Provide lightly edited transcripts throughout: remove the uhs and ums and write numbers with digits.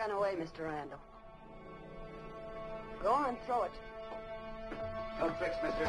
gun away, Mr. Randall. Go on, throw it. No tricks, mister.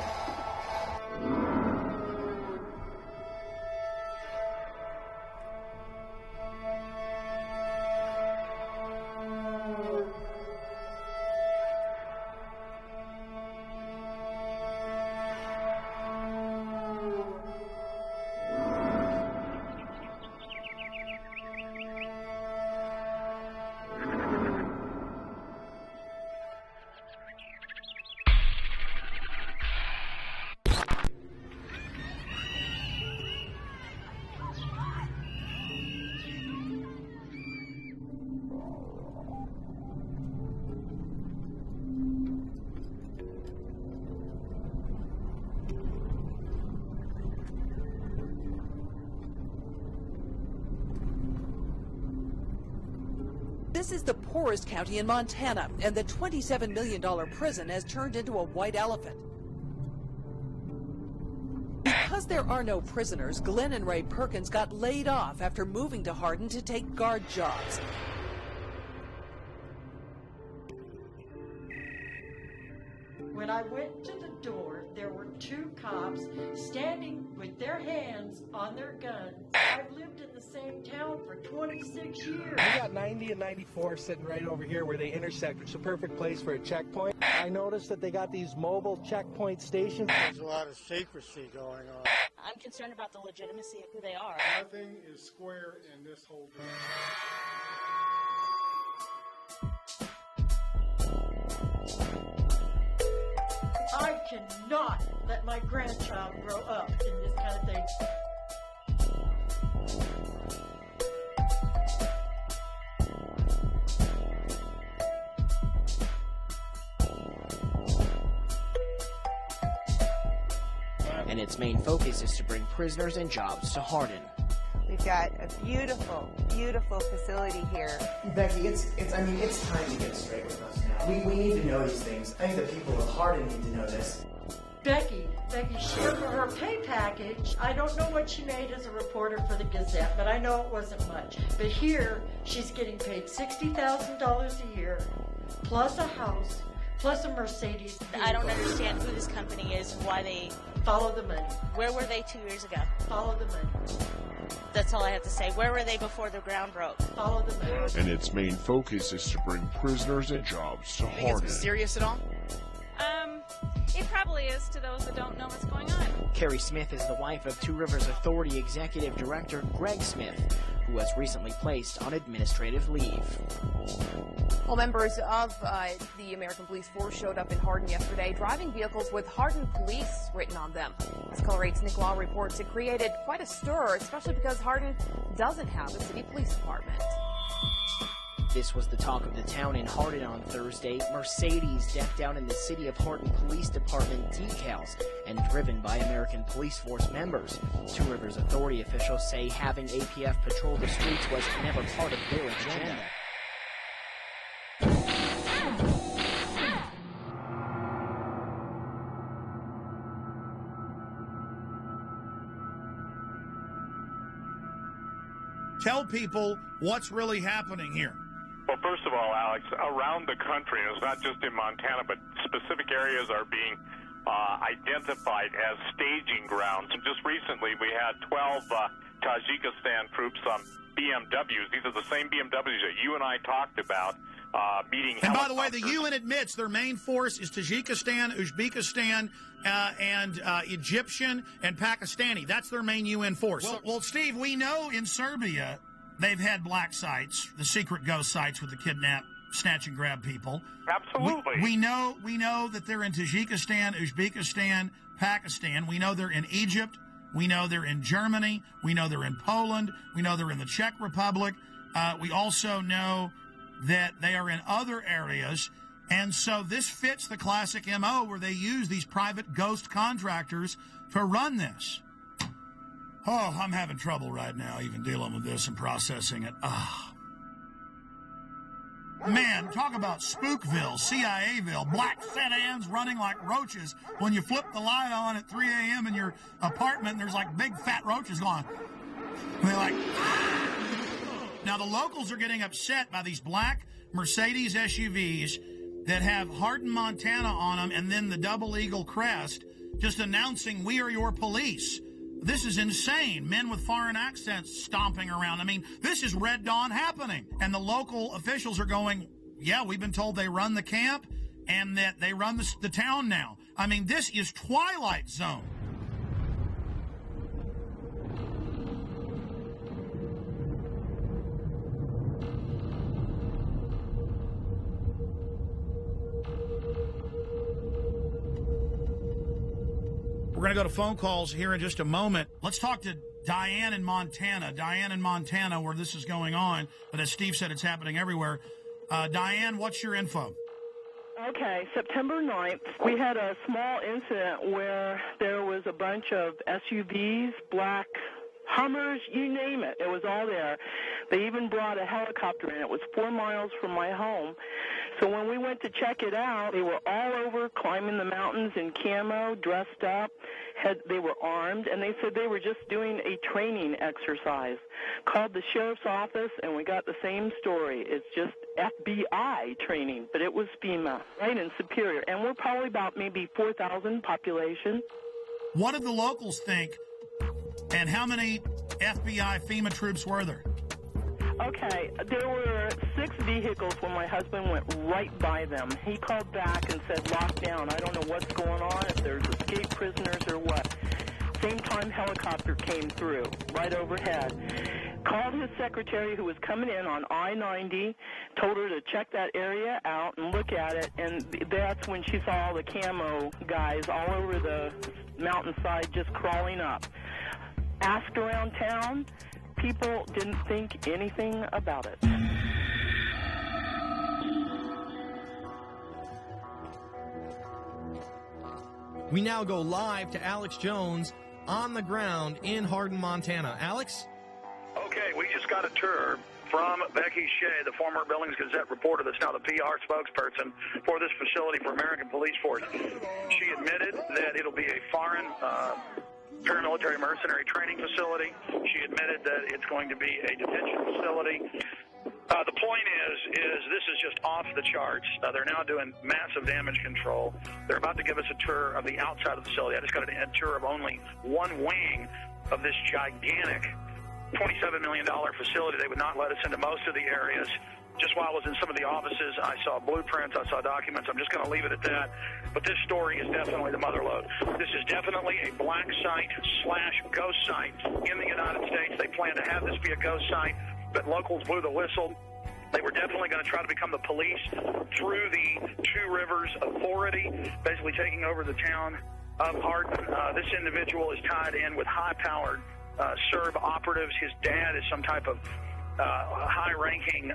This is the poorest county in Montana, and the $27 million prison has turned into a white elephant. Because there are no prisoners, Glenn and Ray Perkins got laid off after moving to Hardin to take guard jobs. When I went to the door, there were two cops standing with their hands on their guns. I've lived in the same town for 26 years. We got 90 and 94 sitting right over here where they intersect, which is a perfect place for a checkpoint. I noticed that they got these mobile checkpoint stations. There's a lot of secrecy going on. I'm concerned about the legitimacy of who they are. Nothing is square in this whole thing. I cannot let my grandchild grow up in this kind of thing. And its main focus is to bring prisoners and jobs to Hardin. We've got a beautiful, beautiful facility here. Becky, it's time to get straight with us now. We need to know these things. I think the people of Hardin need to know this. Becky, for her pay package, I don't know what she made as a reporter for the Gazette, but I know it wasn't much. But here, she's getting paid $60,000 a year, plus a house, plus a Mercedes. I don't understand who this company is and why they... Follow the money. Where were they 2 years ago? Follow the money. That's all I have to say. Where were they before the ground broke? Follow the money. And its main focus is to bring prisoners and jobs to Hardin. Think it's mysterious at all? It probably is to those that don't know what's going on. Carrie Smith is the wife of Two Rivers Authority Executive Director Greg Smith, who was recently placed on administrative leave. Well, members of the American Police Force showed up in Hardin yesterday, driving vehicles with Hardin Police written on them. As Color 8's Nick Law reports, it created quite a stir, especially because Hardin doesn't have a city police department. This was the talk of the town in Hardin on Thursday. Mercedes decked out in the City of Hardin Police Department decals and driven by American Police Force members. Two Rivers Authority officials say having APF patrol the streets was never part of their agenda. Tell people what's really happening here. Well, first of all, Alex, around the country, and it's not just in Montana, but specific areas are being identified as staging grounds. And just recently, we had 12 Tajikistan troops on BMWs. These are the same BMWs that you and I talked about meeting. And by the way, the UN admits their main force is Tajikistan, Uzbekistan, and Egyptian and Pakistani. That's their main UN force. Well, Steve, we know in Serbia they've had black sites, the secret ghost sites with the kidnap, snatch and grab people. Absolutely. We know that they're in Tajikistan, Uzbekistan, Pakistan. We know they're in Egypt. We know they're in Germany. We know they're in Poland. We know they're in the Czech Republic. We also know that they are in other areas. And so this fits the classic MO where they use these private ghost contractors to run this. Oh, I'm having trouble right now even dealing with this and processing it. Man, talk about Spookville, CIAville, black sedans running like roaches when you flip the light on at 3 a.m. in your apartment and there's like big fat roaches going. And they're like, ah! Now the locals are getting upset by these black Mercedes SUVs that have Hardin, Montana on them and then the double eagle crest, just announcing, we are your police. This is insane. Men with foreign accents stomping around. I mean, this is Red Dawn happening. And the local officials are going, yeah, we've been told they run the camp and that they run the town now. I mean, this is Twilight Zone. We're going to go to phone calls here in just a moment. Let's talk to Diane in Montana. Diane in Montana, where this is going on. But as Steve said, it's happening everywhere. Diane, what's your info? Okay, September 9th, we had a small incident where there was a bunch of SUVs, black Hummers, you name it. It was all there. They even brought a helicopter in. It was 4 miles from my home. So when we went to check it out, they were all over climbing the mountains in camo, dressed up. They were armed, and they said they were just doing a training exercise. Called the sheriff's office, and we got the same story. It's just FBI training, but it was FEMA, right in Superior. And we're probably about maybe 4,000 population. What did the locals think, and how many FBI FEMA troops were there? Okay, there were 6 vehicles when my husband went right by them. He called back and said, lockdown. I don't know what's going on, if there's escaped prisoners or what. Same time, helicopter came through, right overhead. Called his secretary who was coming in on I-90, told her to check that area out and look at it, and that's when she saw all the camo guys all over the mountainside just crawling up. Asked around town, people didn't think anything about it. We now go live to Alex Jones on the ground in Hardin, Montana. Alex? Okay, we just got a tour from Becky Shea, the former Billings Gazette reporter that's now the PR spokesperson for this facility for American Police Force. She admitted that it'll be a foreign paramilitary mercenary training facility. She admitted that it's going to be a detention facility. The point is this is just off the charts. They're now doing massive damage control. They're about to give us a tour of the outside of the facility. I just got a tour of only one wing of this gigantic $27 million facility. They would not let us into most of the areas. Just while I was in some of the offices, I saw blueprints, I saw documents. I'm just going to leave it at that. But this story is definitely the mother lode. This is definitely a black site / ghost site in the United States. They plan to have this be a ghost site, but locals blew the whistle. They were definitely going to try to become the police through the Two Rivers Authority, basically taking over the town of Hardin. This individual is tied in with high-powered Serb operatives. His dad is some type of high-ranking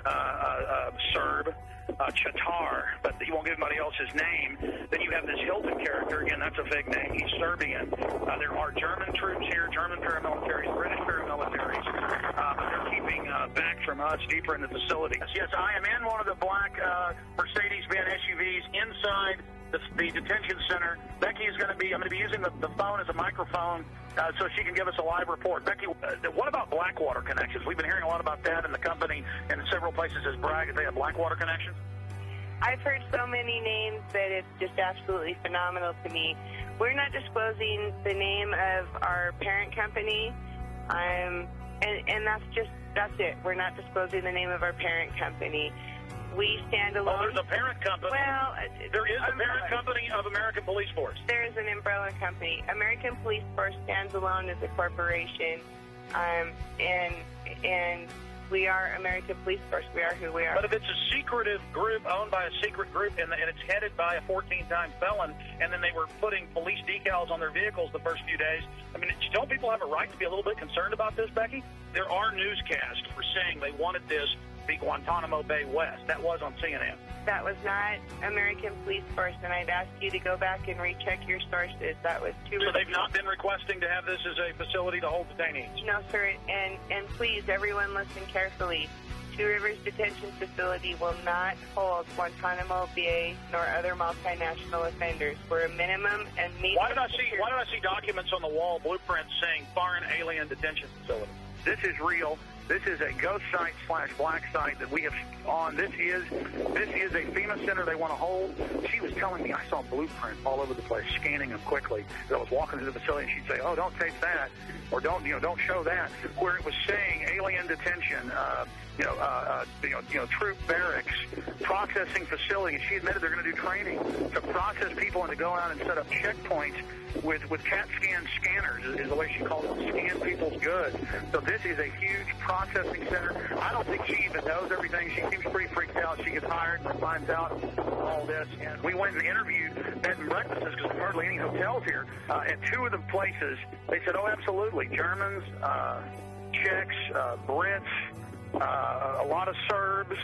Serb, Chatar, but he won't give anybody else his name. Then you have this Hilton character. Again, that's a fake name. He's Serbian. There are German troops here, German paramilitaries, British paramilitaries, but they're keeping back from us deeper in the facility. Yes, I am in one of the black Mercedes-Benz SUVs inside the detention center. Becky is going to be, I'm going to be using the phone as a microphone so she can give us a live report. Becky, what about Blackwater connections? We've been hearing a lot about that, and the company in several places has bragged that they have Blackwater connections. I've heard so many names that it's just absolutely phenomenal to me. We're not disclosing the name of our parent company, and that's it. We're not disclosing the name of our parent company. We stand alone. Oh, there's a parent company. Well, there is a parent company of American Police Force. There is an umbrella company. American Police Force stands alone as a corporation, and we are American Police Force. We are who we are. But if it's a secretive group owned by a secret group and it's headed by a 14-time felon, and then they were putting police decals on their vehicles the first few days, I mean, don't people have a right to be a little bit concerned about this, Becky? There are newscasts for saying they wanted this be Guantanamo Bay West. That was on CNN. That was not American Police Force, and I'd ask you to go back and recheck your sources. That was too. So they've not been requesting to have this as a facility to hold detainees? No, sir, and please, everyone listen carefully. Two Rivers Detention Facility will not hold Guantanamo Bay nor other multinational offenders. We're a minimum and medium. Why did I see documents on the wall, blueprints saying foreign alien detention facility? This is real. This is a ghost site / black site that we have on. This is a FEMA center they want to hold. She was telling me I saw blueprints all over the place, scanning them quickly. As I was walking through the facility, and she'd say, "Oh, don't tape that," or don't show that. Where it was saying alien detention, troop barracks, processing facilities. She admitted they're going to do training to process people and to go out and set up checkpoints with CAT scan scanners, is the way she calls it, scan people's goods. So this is a huge processing center. I don't think she even knows everything. She seems pretty freaked out. She gets hired and finds out all this. And we went and interviewed bed and breakfasts, because there's hardly any hotels here. At two of the places, they said, oh, absolutely. Germans, Czechs, Brits, a lot of Serbs,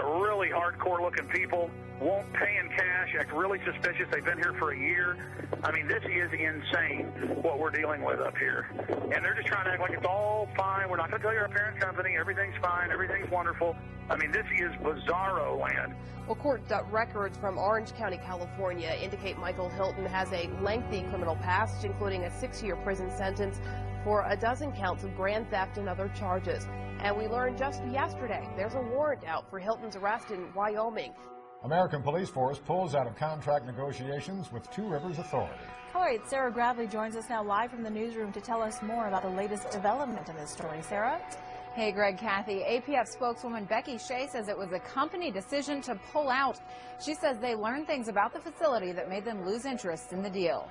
really hardcore-looking people, won't pay in cash, act really suspicious. They've been here for a year. I mean, this is insane what we're dealing with up here. And they're just trying to act like it's all fine. We're not going to tell you our parent company. Everything's fine. Everything's wonderful. I mean, this is bizarro land. Well, court records from Orange County, California indicate Michael Hilton has a lengthy criminal past, including a 6-year prison sentence for a dozen counts of grand theft and other charges. And we learned just yesterday there's a warrant out for Hilton's arrest in Wyoming. American Police Force pulls out of contract negotiations with Two Rivers Authority. All right, Sarah Gradley joins us now live from the newsroom to tell us more about the latest development in this story. Sarah? Hey, Greg, Kathy. APF spokeswoman Becky Shea says it was a company decision to pull out. She says they learned things about the facility that made them lose interest in the deal.